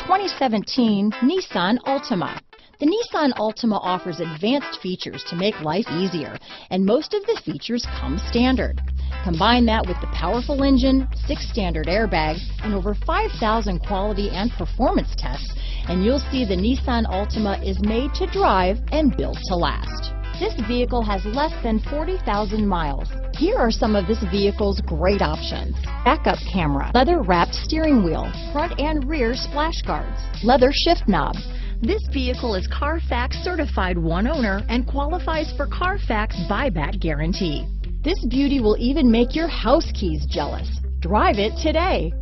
2017 Nissan Altima. The Nissan Altima offers advanced features to make life easier, and most of the features come standard. Combine that with the powerful engine, 6 standard airbags, and over 5,000 quality and performance tests, and you'll see the Nissan Altima is made to drive and built to last. This vehicle has less than 40,000 miles. Here are some of this vehicle's great options: backup camera, leather-wrapped steering wheel, front and rear splash guards, leather shift knob. This vehicle is Carfax certified one owner and qualifies for Carfax buyback guarantee. This beauty will even make your house keys jealous. Drive it today.